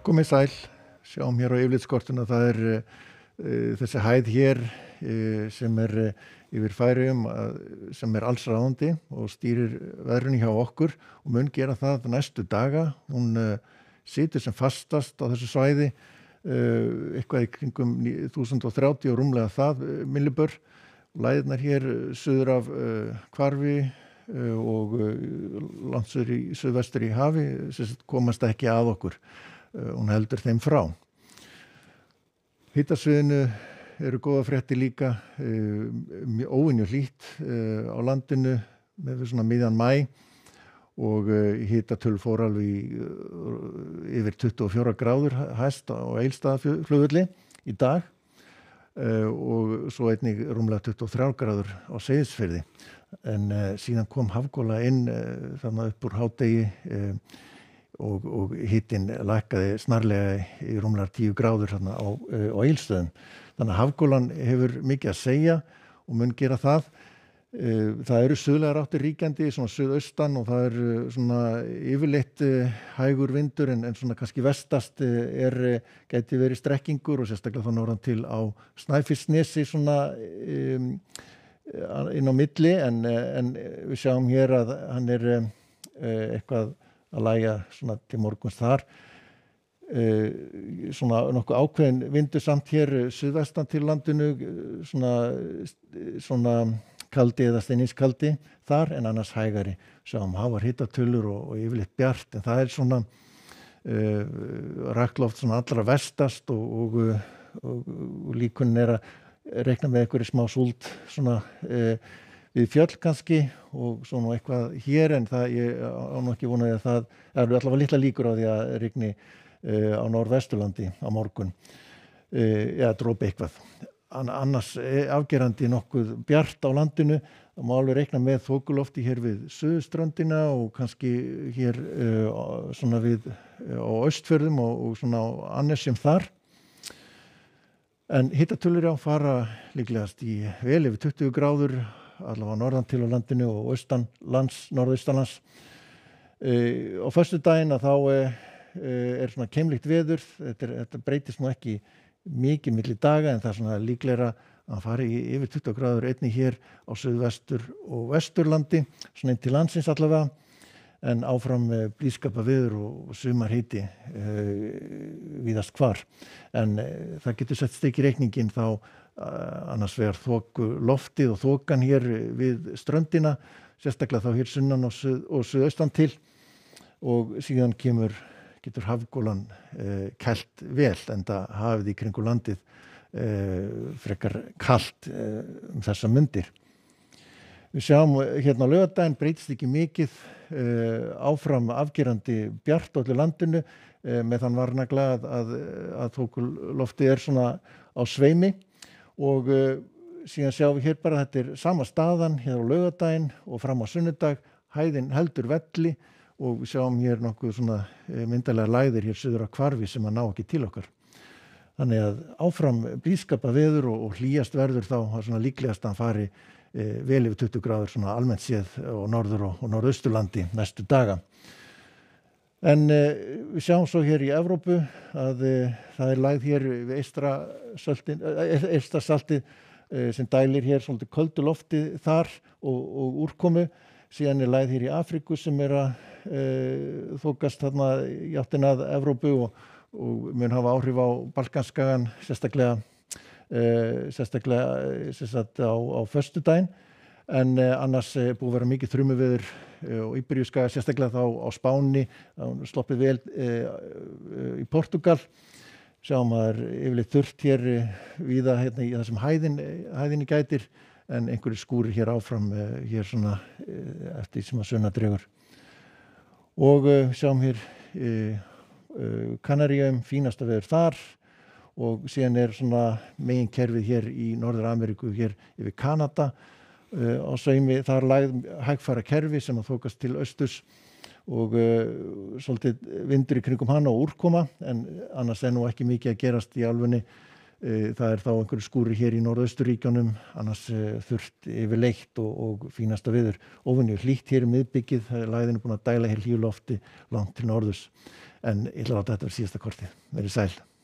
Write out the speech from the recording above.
Komið sæl, sjáum hér á yfirlitskortinu að það þessi hæð hér sem yfir Færeyjum sem allsráðandi og stýrir veðrinu hjá okkur og mun gera það næstu daga. Hún situr sem fastast á þessu svæði eitthvað í kringum 1030 og rúmlega það millibör. Læðirnar hér suður af Hvarfi og landsuður í suðvestur í hafi komast ekki að okkur. Hún heldur þeim frá. Hitasviðinu eru góða fréttir líka, óvenju hlýtt á landinu með svona miðjan maí og hitatölu fór alveg yfir 24 gráður hæst á Egilsstaðaflugvelli í dag og svo einnig rúmlega 23 gráður á Seyðisfirði. En síðan kom hafgola inn þarna upp úr hádegi og hitinn lækkaði snarlega í rúmlega 10 gráður þarna á Egilsstöðum. Þannig að hafgolan hefur mikið að segja og mun gera það. Það eru suðlægar áttir ríkjandi, svona suðaustan og það svona yfirleitt hægur vindur en svona kannski vestast gæti verið strekkingur og sérstaklega þá norðan til á Snæfellsnesi svona inn á milli en við sjáum hér að hann eitthvað að lægja svona til morguns þar. Svona nokkuð ákveðin vindur samt hér suðvestan til landinu, svona kaldi eða steiniskaldi þar en annars hægari. Sjáum háar hitatölur og yfirleitt bjart en það svona rakt svona allra vestast og líkunin að reikna með einhverju smá súld svona við fjöll kannski og svo nú eitthvað hér en það ég á nú ekki vonaði að það eru allavega litla líkur á því að rigni á Norðvesturlandi á morgun dropi eitthvað. Annars afgerandi nokkuð bjart á landinu. Það má alveg reikna með þokulofti hér við suðurströndina og kannski hér svona við á Austfjörðum og svona á Annesjum þar. En hitatölur fara líklegast í vel yfir 20 gráður allavega norðan til á landinu og norðaustanlands. Á föstudaginn að þá svona keimlíkt veður. Þetta breytist nú ekki mikið milli daga en það svona líklegra að fara yfir 20 gráður einnig hér á suðvestur og vesturlandi, svona inn til landsins allavega, en áfram blíðskaparveður og sumarhiti víðast hvar. En það getur sett stik í reikningin þá annars vegar loftið og þokan hér við ströndina, sérstaklega þá hér sunnan og suðaustan til og síðan getur hafgolan kælt vel enda hafið í kringu landið frekar kalt þessa mundir. Við sjáum hérna á laugardaginn breytist ekki mikið áfram afgerandi bjart á öllu landinu með þann varnagla að þokuloftið svona á sveimi og síðan sjáum við hér bara að þetta sama staðan hér á laugardaginn og fram á sunnudag, hæðin heldur velli og við sjáum hér nokkuð svona myndarlegar lægðir hér suður á Hvarfi sem ná ekki til okkar. Þannig að áfram blíðskaparveður og hlýjast verður þá svona líklegast að hann fari vel yfir 20 gráður svona almennt séð á norður og norðausturlandi næstu daga. En við sjáum svo hér í Evrópu að það lægð hér við Eystrasaltið sem dælir hér svolítið köldu lofti þar og úrkomu. Síðan lægð hér í Afríku sem að þokast þarna í áttina að Evrópu og mun hafa áhrif á Balkanskagan sérstaklega á föstudaginn en annars búið að vera mikið þrumuveður og Íberíuskaga sérstaklega þá á Spáni, sloppið vel í Portúgal. Sjáum að yfirleitt þurrt hér víða hérna í þessum hæðinni gætir en einhverjir skúrir hér áfram hér svona eftir sem að sunna dregur. Og sjáum hér Kanaríum, fínasta veður þar og síðan svona meginkerfið hér í Norður-Ameríku hér yfir Kanada á sveimi þar hægfara kerfi sem að þokast til austurs og svolítið vindur í kringum hana og úrkoma en annars nú ekki mikið að gerast í álfunni Það þá einhverjir skúrir hér í Norðausturríkjunum, annars þurrt yfirleitt og fínasta veður. Óvenju hlýtt hér miðbyggið, lægðin búin að dæla hér hlýju lofti langt til norðurs. En ég ætla að láta þetta vera síðasta kortið. Verið sæl.